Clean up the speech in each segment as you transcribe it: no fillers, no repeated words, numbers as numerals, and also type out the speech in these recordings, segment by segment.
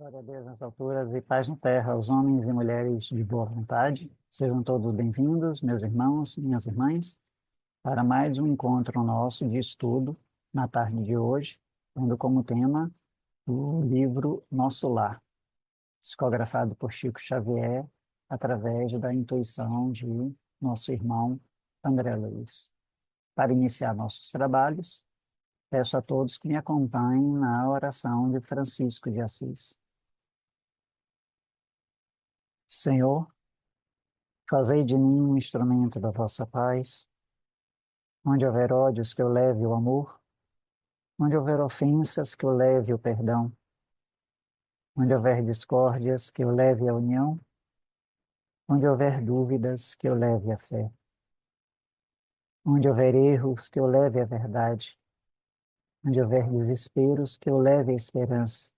Glória a Deus nas alturas e paz na terra aos homens e mulheres de boa vontade. Sejam todos bem-vindos, meus irmãos, minhas irmãs, para mais um encontro nosso de estudo na tarde de hoje, tendo como tema o livro Nosso Lar, psicografado por Chico Xavier, através da intuição de nosso irmão André Luiz. Para iniciar nossos trabalhos, peço a todos que me acompanhem na oração de Francisco de Assis. Senhor, fazei de mim um instrumento da vossa paz. Onde houver ódios, que eu leve o amor. Onde houver ofensas, que eu leve o perdão. Onde houver discórdias, que eu leve a união. Onde houver dúvidas, que eu leve a fé. Onde houver erros, que eu leve a verdade. Onde houver desesperos, que eu leve a esperança.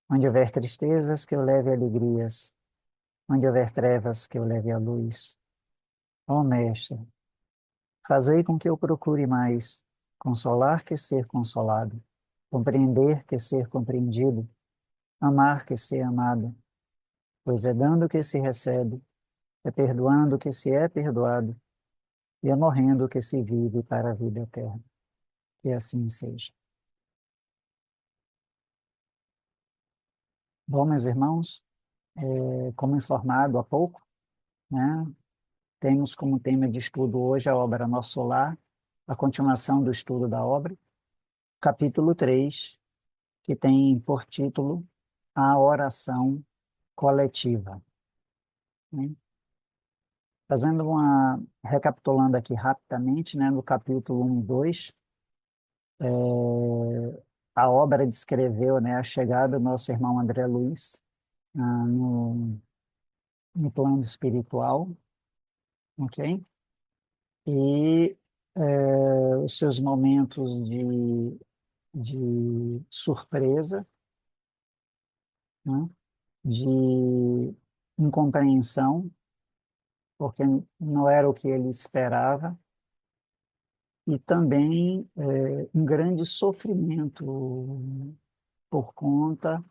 Onde houver tristezas, que eu leve alegrias. Onde houver trevas, que eu leve a luz. Ó Mestre, fazei com que eu procure mais consolar que ser consolado, compreender que ser compreendido, amar que ser amado, pois é dando que se recebe, é perdoando que se é perdoado, e é morrendo que se vive para a vida eterna. Que assim seja. Bom, meus irmãos, como informado há pouco, né, temos como tema de estudo hoje a obra Nosso Lar, a continuação do estudo da obra, capítulo 3, que tem por título A Oração Coletiva. Né? Recapitulando aqui rapidamente, né, no capítulo 1 e 2, a obra descreveu, né, a chegada do nosso irmão André Luiz no plano espiritual, ok? E os seus momentos de surpresa, né, de incompreensão, porque não era o que ele esperava, e também um grande sofrimento por conta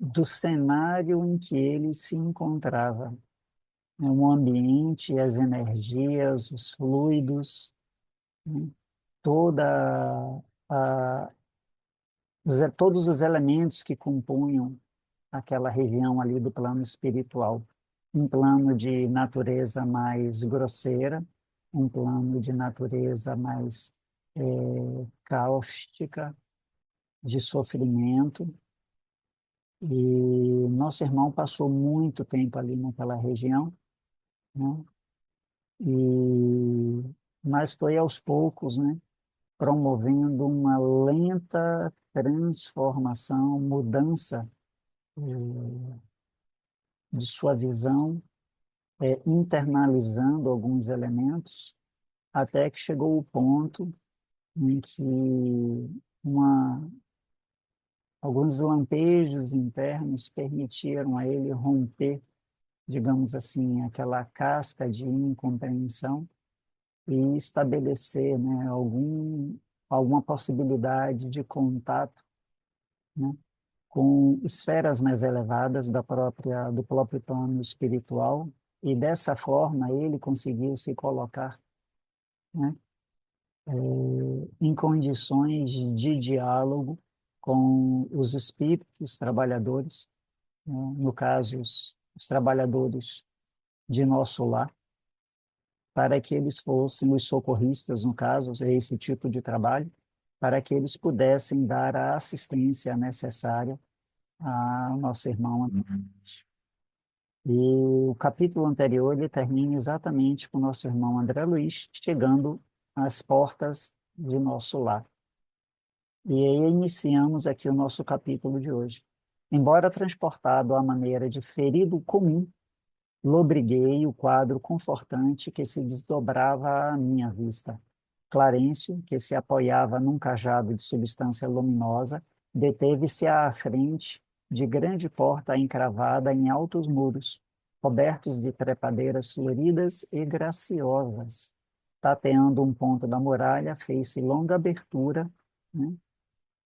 do cenário em que ele se encontrava. Né? O ambiente, as energias, os fluidos, né? toda a, todos os elementos que compunham aquela região ali do plano espiritual. Um plano de natureza mais grosseira, um plano de natureza mais cáustica, de sofrimento. E nosso irmão passou muito tempo ali naquela região, né? E, mas foi aos poucos, né? Promovendo uma lenta transformação, mudança de sua visão, internalizando alguns elementos, até que chegou o ponto em que uma, alguns lampejos internos permitiram a ele romper, digamos assim, aquela casca de incompreensão e estabelecer, né, alguma possibilidade de contato, né, com esferas mais elevadas do próprio plano espiritual, e dessa forma ele conseguiu se colocar, né, em condições de diálogo com os espíritos trabalhadores, né, no caso, os trabalhadores de nosso lar, para que eles fossem os socorristas, no caso, esse tipo de trabalho, para que eles pudessem dar a assistência necessária ao nosso irmão. E o capítulo anterior ele termina exatamente com o nosso irmão André Luiz chegando às portas de nosso lar. E aí iniciamos aqui o nosso capítulo de hoje. Embora transportado à maneira de ferido comum, lobriguei o quadro confortante que se desdobrava à minha vista. Clarencio, que se apoiava num cajado de substância luminosa, deteve-se à frente de grande porta encravada em altos muros, cobertos de trepadeiras floridas e graciosas. Tateando um ponto da muralha, fez-se longa abertura, né,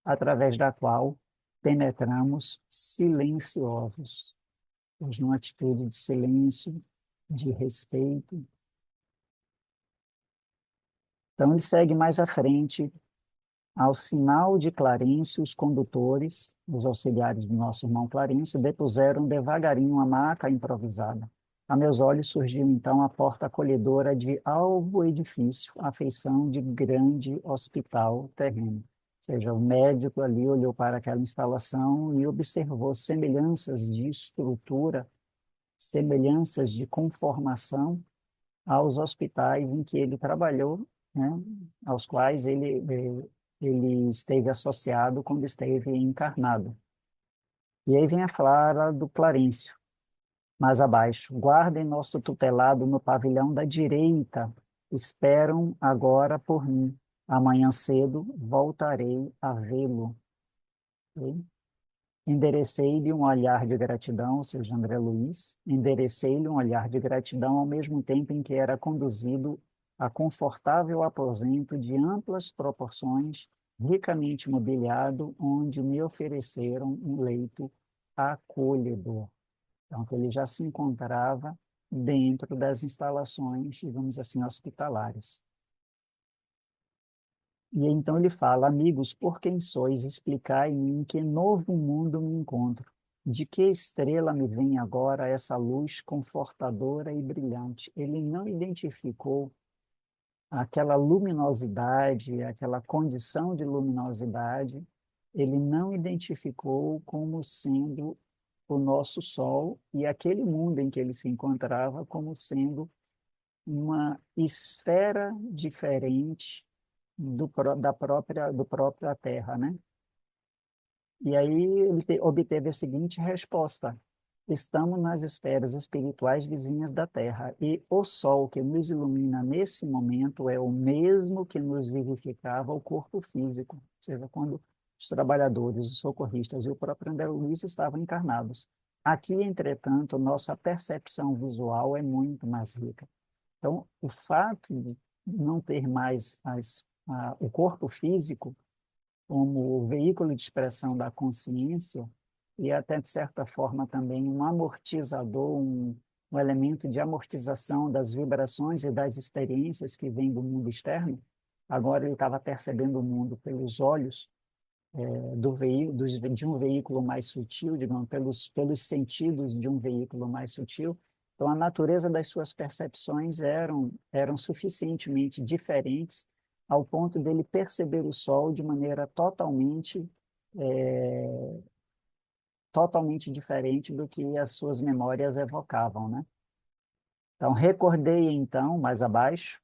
através da qual penetramos silenciosos, pois numa atitude de silêncio, de respeito. Então, ele segue mais à frente. Ao sinal de Clarencio, os condutores, os auxiliares do nosso irmão Clarencio, depuseram devagarinho uma maca improvisada. A meus olhos surgiu então a porta acolhedora de alvo edifício, à feição de grande hospital terreno. Ou seja, o médico ali olhou para aquela instalação e observou semelhanças de estrutura, semelhanças de conformação aos hospitais em que ele trabalhou, né, aos quais ele esteve associado quando esteve encarnado. E aí vem a fala do Clarencio, mais abaixo. Guardem nosso tutelado no pavilhão da direita. Esperam agora por mim. Amanhã cedo voltarei a vê-lo. Ok? Enderecei-lhe um olhar de gratidão, ou seja, André Luiz, enderecei-lhe um olhar de gratidão ao mesmo tempo em que era conduzido a confortável aposento de amplas proporções, ricamente mobiliado, onde me ofereceram um leito acolhedor. Então, ele já se encontrava dentro das instalações, digamos assim, hospitalares. E então ele fala: amigos, por quem sois, explicai-me em que novo mundo me encontro. De que estrela me vem agora essa luz confortadora e brilhante? Ele não identificou aquela luminosidade, aquela condição de luminosidade, ele não identificou como sendo o nosso Sol e aquele mundo em que ele se encontrava como sendo uma esfera diferente do própria Terra, né? E aí ele obteve a seguinte resposta: estamos nas esferas espirituais vizinhas da Terra, e o Sol que nos ilumina nesse momento é o mesmo que nos vivificava o corpo físico, ou seja, quando os trabalhadores, os socorristas e o próprio André Luiz estavam encarnados. Aqui, entretanto, nossa percepção visual é muito mais rica. Então, o fato de não ter mais o corpo físico como o veículo de expressão da consciência e até, de certa forma, também um amortizador, um elemento de amortização das vibrações e das experiências que vêm do mundo externo, agora ele estava percebendo o mundo pelos olhos de um veículo mais sutil, digamos, pelos sentidos de um veículo mais sutil. Então, a natureza das suas percepções eram suficientemente diferentes ao ponto dele perceber o sol de maneira é, totalmente diferente do que as suas memórias evocavam, né? Então, recordei então, mais abaixo,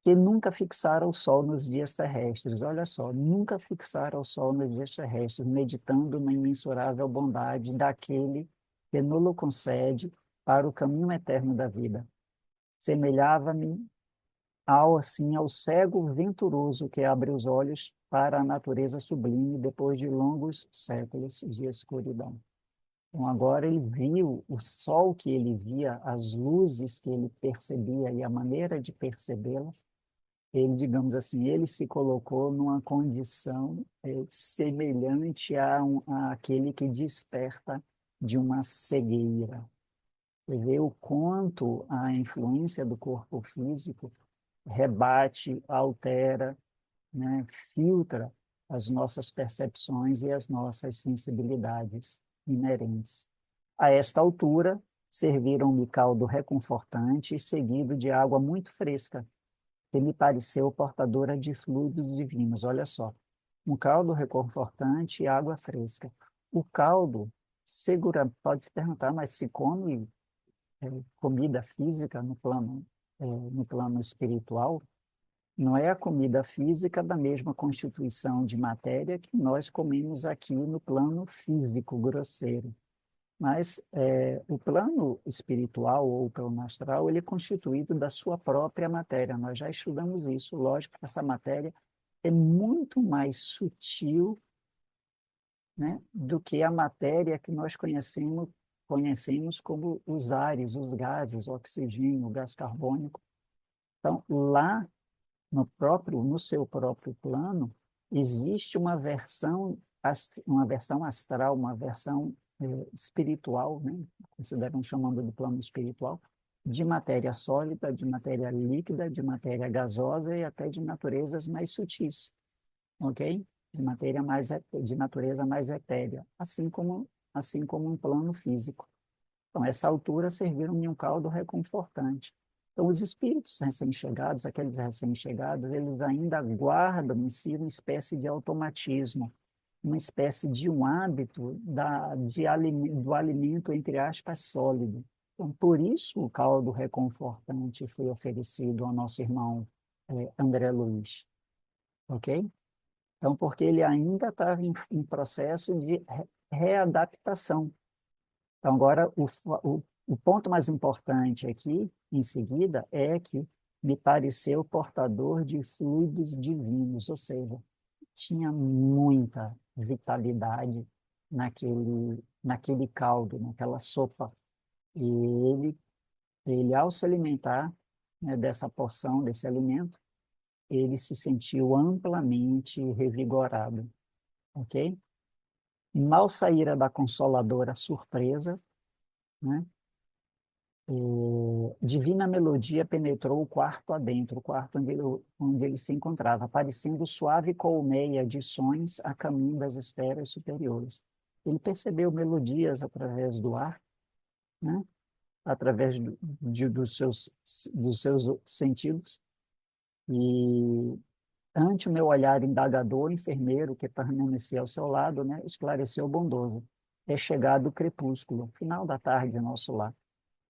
que nunca fixara o sol nos dias terrestres. Olha só, nunca fixara o sol nos dias terrestres, meditando na imensurável bondade daquele que nulo concede para o caminho eterno da vida. Semelhava-me ao cego venturoso que abre os olhos para a natureza sublime depois de longos séculos de escuridão. Então, agora ele viu o sol que ele via, as luzes que ele percebia e a maneira de percebê-las. Ele, digamos assim, ele se colocou numa condição semelhante a aquele que desperta de uma cegueira. Você vê o quanto a influência do corpo físico rebate, altera, né, filtra as nossas percepções e as nossas sensibilidades inerentes. A esta altura, serviram-me caldo reconfortante e seguido de água muito fresca, que me pareceu portadora de fluidos divinos. Olha só, um caldo reconfortante e água fresca. O caldo, pode se perguntar, mas se come comida física no plano espiritual, não é a comida física da mesma constituição de matéria que nós comemos aqui no plano físico grosseiro. Mas o plano espiritual ou o plano astral, ele é constituído da sua própria matéria. Nós já estudamos isso. Lógico que essa matéria é muito mais sutil, né, do que a matéria que nós conhecemos como os ares, os gases, o oxigênio, o gás carbônico. Então, lá no seu próprio plano, existe uma versão uma versão astral, uma versão espiritual, né? Consideram chamando do plano espiritual, de matéria sólida, de matéria líquida, de matéria gasosa e até de naturezas mais sutis, ok? De natureza mais etérea, assim como um plano físico. Então, essa altura serviram de um caldo reconfortante. Então, os espíritos recém-chegados, aqueles recém-chegados, eles ainda guardam em si uma espécie de automatismo, uma espécie de um hábito do alimento, entre aspas, sólido. Então, por isso o caldo reconfortante foi oferecido ao nosso irmão André Luiz, ok? Então, porque ele ainda estava em processo de readaptação. Então, agora, o ponto mais importante aqui, em seguida, é que me pareceu portador de fluidos divinos, ou seja, tinha muita vitalidade naquele caldo, naquela sopa. E ele ao se alimentar, né, dessa porção, desse alimento, ele se sentiu amplamente revigorado, ok? Mal saíra da consoladora surpresa, né? Divina melodia penetrou o quarto adentro, o quarto onde ele se encontrava, parecendo suave colmeia de sons a caminho das esferas superiores. Ele percebeu melodias através do ar, né? Através dos seus sentidos, e ante o meu olhar indagador, o enfermeiro que permanecia ao seu lado, né, esclareceu bondoso. É chegado o crepúsculo, final da tarde, nosso lar.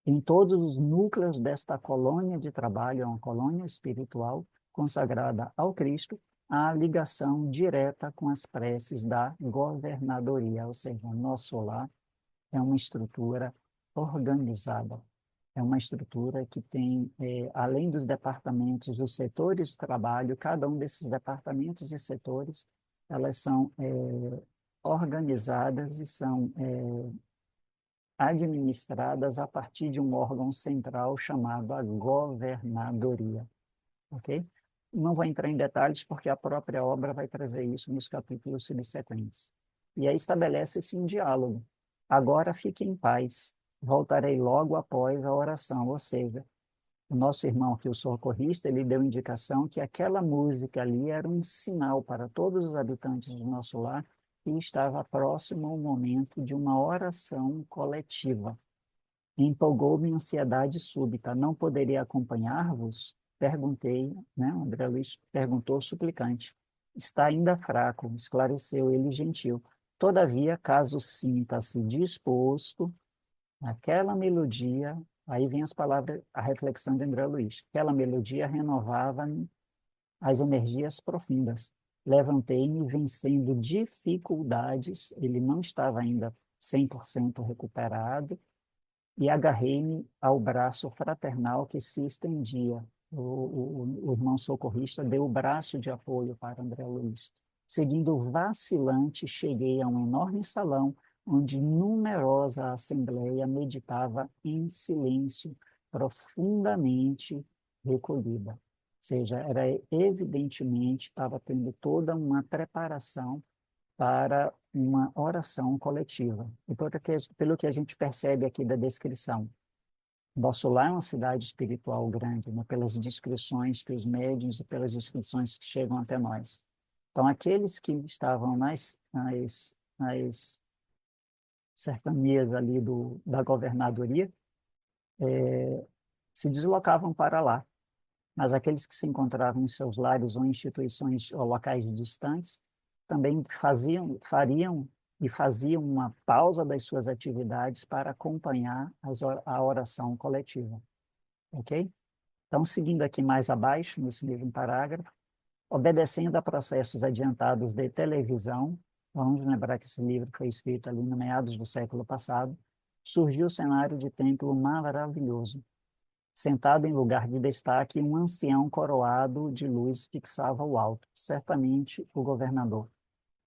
Em todos os núcleos desta colônia de trabalho, é uma colônia espiritual consagrada ao Cristo, há ligação direta com as preces da governadoria, ou seja, nosso lar é uma estrutura organizada, é uma estrutura que tem, além dos departamentos, os setores de trabalho, cada um desses departamentos e setores, elas são organizadas e são administradas a partir de um órgão central chamado a governadoria, ok? Não vou entrar em detalhes porque a própria obra vai trazer isso nos capítulos subsequentes. E aí estabelece-se um diálogo. Agora fique em paz, voltarei logo após a oração, ou seja, o nosso irmão aqui, o socorrista, ele deu indicação que aquela música ali era um sinal para todos os habitantes do nosso lar que estava próximo ao momento de uma oração coletiva. Empolgou-me ansiedade súbita. Não poderia acompanhar-vos? Perguntei, né? O André Luiz perguntou suplicante. Está ainda fraco, esclareceu ele gentil. Todavia, caso sinta-se disposto, aquela melodia, aí vem as palavras, a reflexão de André Luiz. Aquela melodia renovava as energias profundas. Levantei-me vencendo dificuldades, ele não estava ainda 100% recuperado, e agarrei-me ao braço fraternal que se estendia. O irmão socorrista deu o braço de apoio para André Luiz. Seguindo vacilante, cheguei a um enorme salão onde numerosa assembleia meditava em silêncio, profundamente recolhida. Ou seja, era evidentemente, estava tendo toda uma preparação para uma oração coletiva. E pelo que a gente percebe aqui da descrição, nosso lar é uma cidade espiritual grande, né, pelas descrições que os médiuns e pelas descrições que chegam até nós. Então, aqueles que estavam nas cercanias ali da governadoria se deslocavam para lá, mas aqueles que se encontravam em seus lares ou instituições ou locais distantes também faziam uma pausa das suas atividades para acompanhar a oração coletiva, ok? Então, seguindo aqui mais abaixo, nesse mesmo parágrafo, obedecendo a processos adiantados de televisão, vamos lembrar que esse livro foi escrito ali no meados do século passado, surgiu o cenário de templo maravilhoso. Sentado em lugar de destaque, um ancião coroado de luz fixava o alto, certamente o governador.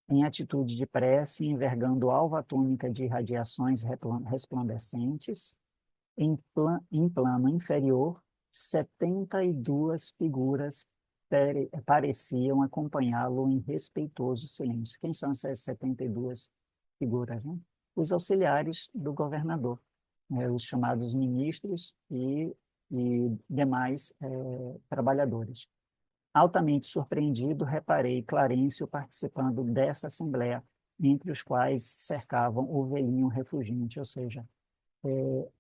Em atitude de prece, envergando alva túnica de radiações resplandecentes, em plano inferior, 72 figuras pareciam acompanhá-lo em respeitoso silêncio. Quem são essas 72 figuras, né? Os auxiliares do governador, né? Os chamados ministros e demais trabalhadores. Altamente surpreendido, reparei Clarencio participando dessa assembleia, entre os quais cercavam o velhinho refugiante, ou seja,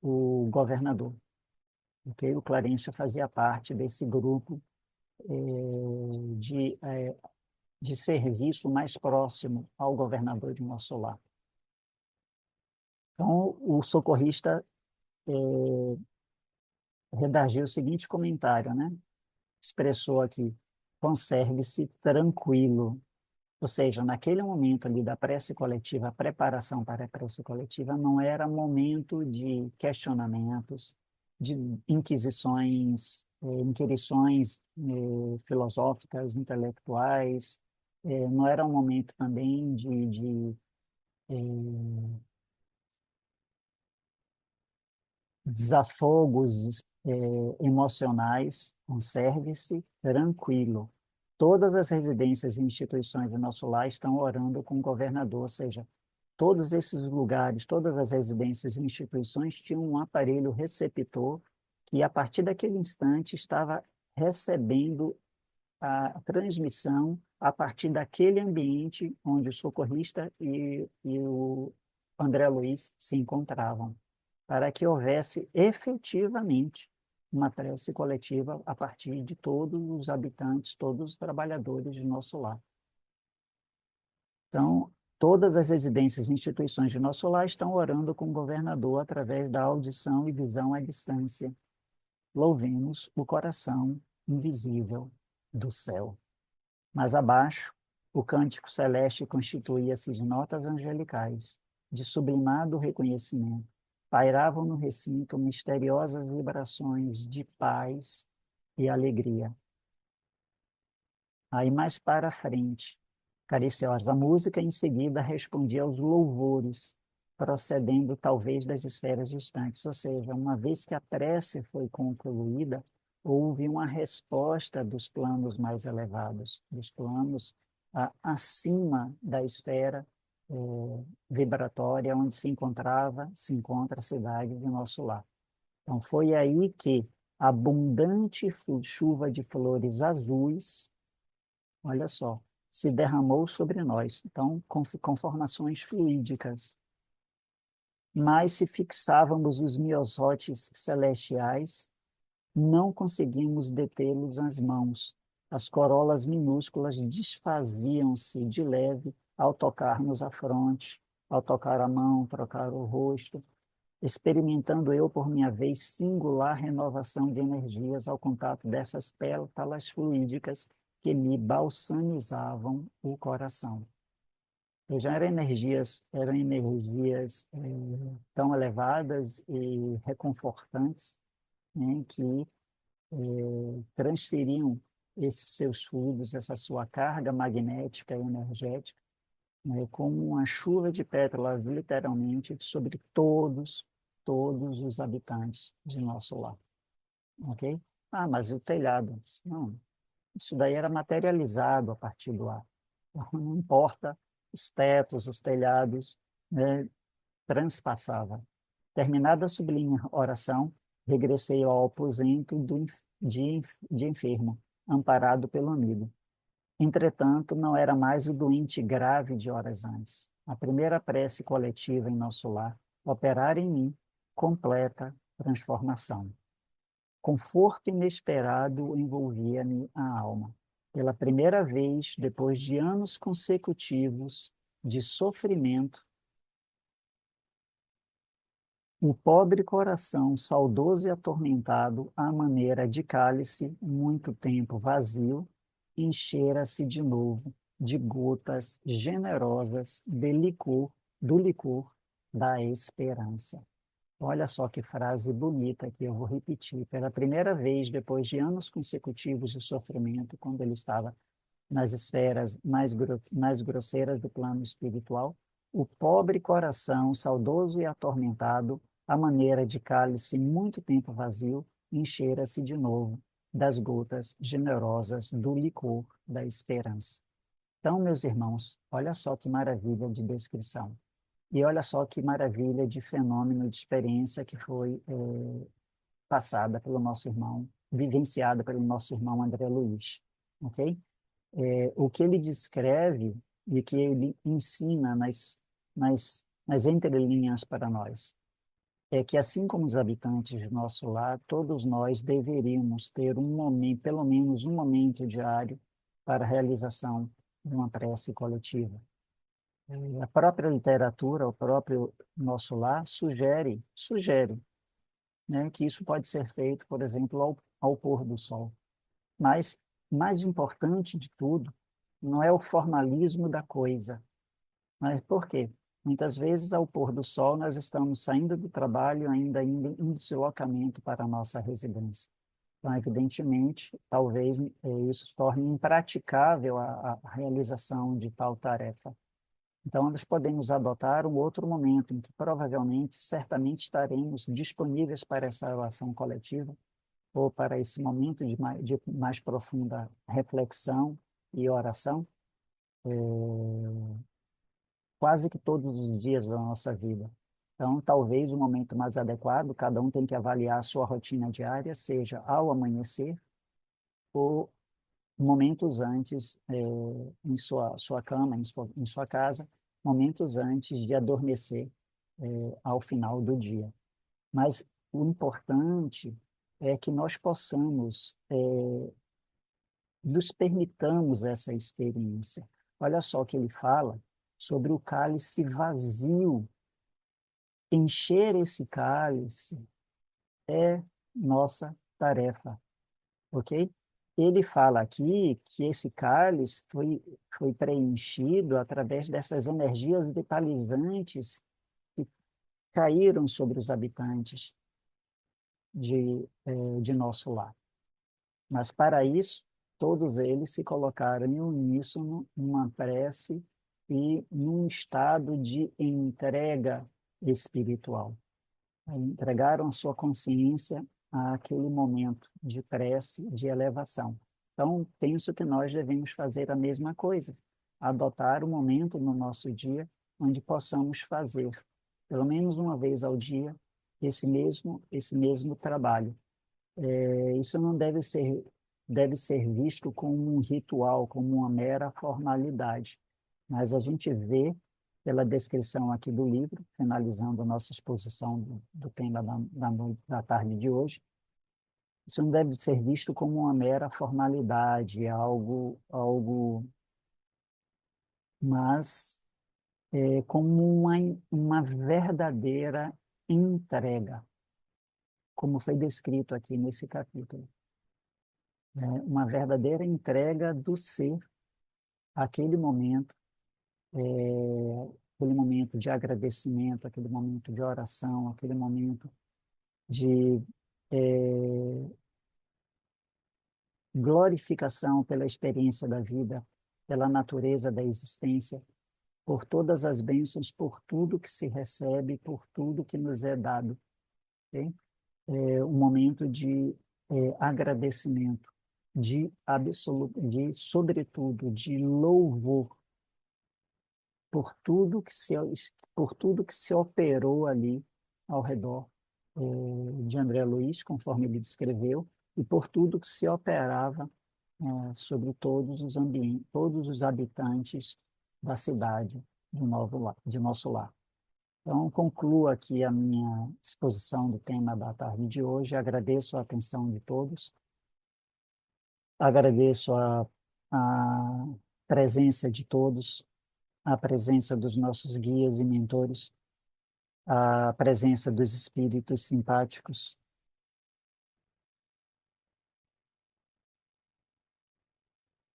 o governador. Okay? O Clarencio fazia parte desse grupo de serviço mais próximo ao governador de Nosso Lar. Então, o socorrista redagiu o seguinte comentário, né? Expressou aqui: conserve-se tranquilo. Ou seja, naquele momento ali da prece coletiva, a preparação para a prece coletiva não era momento de questionamentos, de inquirições filosóficas, intelectuais, não era um momento também de desafogos emocionais. Conserve-se tranquilo. Todas as residências e instituições do nosso lar estão orando com o governador, ou seja, todos esses lugares, todas as residências e instituições tinham um aparelho receptor que, a partir daquele instante, estava recebendo a transmissão a partir daquele ambiente onde o socorrista e o André Luiz se encontravam, para que houvesse efetivamente uma prece coletiva a partir de todos os habitantes, todos os trabalhadores de nosso lar. Então, todas as residências e instituições de nosso lar estão orando com o governador através da audição e visão à distância. Louvemos o coração invisível do céu. Mais abaixo, o cântico celeste constituía-se de notas angelicais, de sublimado reconhecimento. Pairavam no recinto misteriosas vibrações de paz e alegria. Aí mais para frente, cariciosa, a música em seguida respondia aos louvores, procedendo talvez das esferas distantes. Ou seja, uma vez que a prece foi concluída, houve uma resposta dos planos mais elevados, dos planos acima da esfera vibratória onde se encontra a cidade de nosso lar. Então, foi aí que a abundante chuva de flores azuis, olha só, se derramou sobre nós. Então, com formações fluídicas. Mas se fixávamos os miosótis celestiais, não conseguimos detê-los nas mãos. As corolas minúsculas desfaziam-se de leve ao tocar-nos a fronte, ao tocar a mão, trocar o rosto, experimentando eu, por minha vez, singular renovação de energias ao contato dessas pétalas fluídicas que me balsamizavam o coração. Já eram energias tão elevadas e reconfortantes, né, que transferiam esses seus fluidos, essa sua carga magnética e energética, né, como uma chuva de pétalas, literalmente, sobre todos os habitantes de nosso lar. Ok? Ah, mas o telhado? Não, isso daí era materializado a partir do ar. Então, não importa os tetos, os telhados, né, transpassava. Terminada a sublime oração, regressei ao aposento de enfermo, amparado pelo amigo. Entretanto, não era mais o doente grave de horas antes. A primeira prece coletiva em nosso lar operara em mim completa transformação. Conforto inesperado envolvia-me a alma. Pela primeira vez, depois de anos consecutivos de sofrimento, o pobre coração, saudoso e atormentado, à maneira de cálice, muito tempo vazio, enchera-se de novo de gotas generosas do licor da esperança. Olha só que frase bonita que eu vou repetir. Pela primeira vez, depois de anos consecutivos de sofrimento, quando ele estava nas esferas mais grosseiras do plano espiritual, o pobre coração, saudoso e atormentado, à maneira de cálice muito tempo vazio, enchera-se de novo das gotas generosas do licor da esperança. Então, meus irmãos, olha só que maravilha de descrição. E olha só que maravilha de fenômeno, de experiência que foi passada pelo nosso irmão, vivenciada pelo nosso irmão André Luiz. Ok? O que ele descreve e que ele ensina nas entrelinhas para nós é que, assim como os habitantes do nosso lar, todos nós deveríamos ter um momento, pelo menos um momento diário, para a realização de uma prece coletiva. A própria literatura, o próprio nosso lar, sugere, né, que isso pode ser feito, por exemplo, ao pôr do sol. Mas, mais importante de tudo, não é o formalismo da coisa. Mas por quê? Muitas vezes, ao pôr do sol, nós estamos saindo do trabalho, ainda indo em deslocamento para a nossa residência. Então, evidentemente, talvez isso torne impraticável a realização de tal tarefa. Então, nós podemos adotar um outro momento em que provavelmente, certamente estaremos disponíveis para essa ação coletiva ou para esse momento de mais profunda reflexão e oração, quase que todos os dias da nossa vida. Então, talvez o momento mais adequado, cada um tem que avaliar a sua rotina diária, seja ao amanhecer ou momentos antes, em sua cama, em sua casa, momentos antes de adormecer, ao final do dia. Mas o importante é que nós possamos, nos permitamos essa experiência. Olha só o que ele fala sobre o cálice vazio. Encher esse cálice é nossa tarefa, ok? Ele fala aqui que esse cálice foi preenchido através dessas energias vitalizantes que caíram sobre os habitantes de nosso lar. Mas, para isso, todos eles se colocaram em uníssono, numa prece e num estado de entrega espiritual. Entregaram a sua consciência àquele momento de prece, de elevação. Então, penso que nós devemos fazer a mesma coisa, adotar um momento no nosso dia onde possamos fazer, pelo menos uma vez ao dia, esse mesmo trabalho. Isso não deve ser visto como um ritual, como uma mera formalidade, mas a gente vê pela descrição aqui do livro, finalizando a nossa exposição do tema da tarde de hoje, isso não deve ser visto como uma mera formalidade, mas como uma verdadeira entrega, como foi descrito aqui nesse capítulo. Uma verdadeira entrega do ser àquele momento, aquele momento de agradecimento, aquele momento de oração, aquele momento de glorificação pela experiência da vida, pela natureza da existência, por todas as bênçãos, por tudo que se recebe, por tudo que nos é dado. Okay? Um momento de agradecimento, sobretudo, de louvor por tudo que se operou ali ao redor de André Luiz, conforme ele descreveu, e por tudo que se operava sobre todos os habitantes da cidade de nosso lar. Então, concluo aqui a minha exposição do tema da tarde de hoje. Agradeço a atenção de todos, agradeço a presença de todos, a presença dos nossos guias e mentores, a presença dos espíritos simpáticos.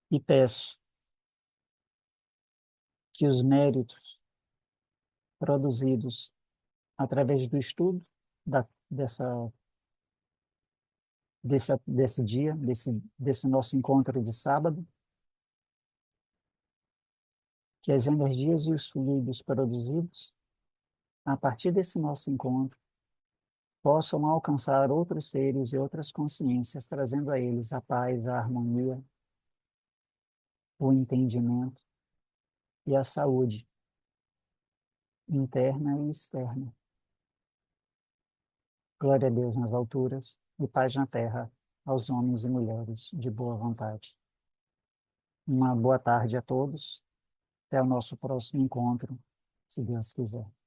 E peço que os méritos produzidos através do estudo da, dessa, desse dia, desse nosso encontro de sábado, que as energias e os fluidos produzidos a partir desse nosso encontro possam alcançar outros seres e outras consciências, trazendo a eles a paz, a harmonia, o entendimento e a saúde interna e externa. Glória a Deus nas alturas e paz na terra aos homens e mulheres de boa vontade. Uma boa tarde a todos. Até o nosso próximo encontro, se Deus quiser.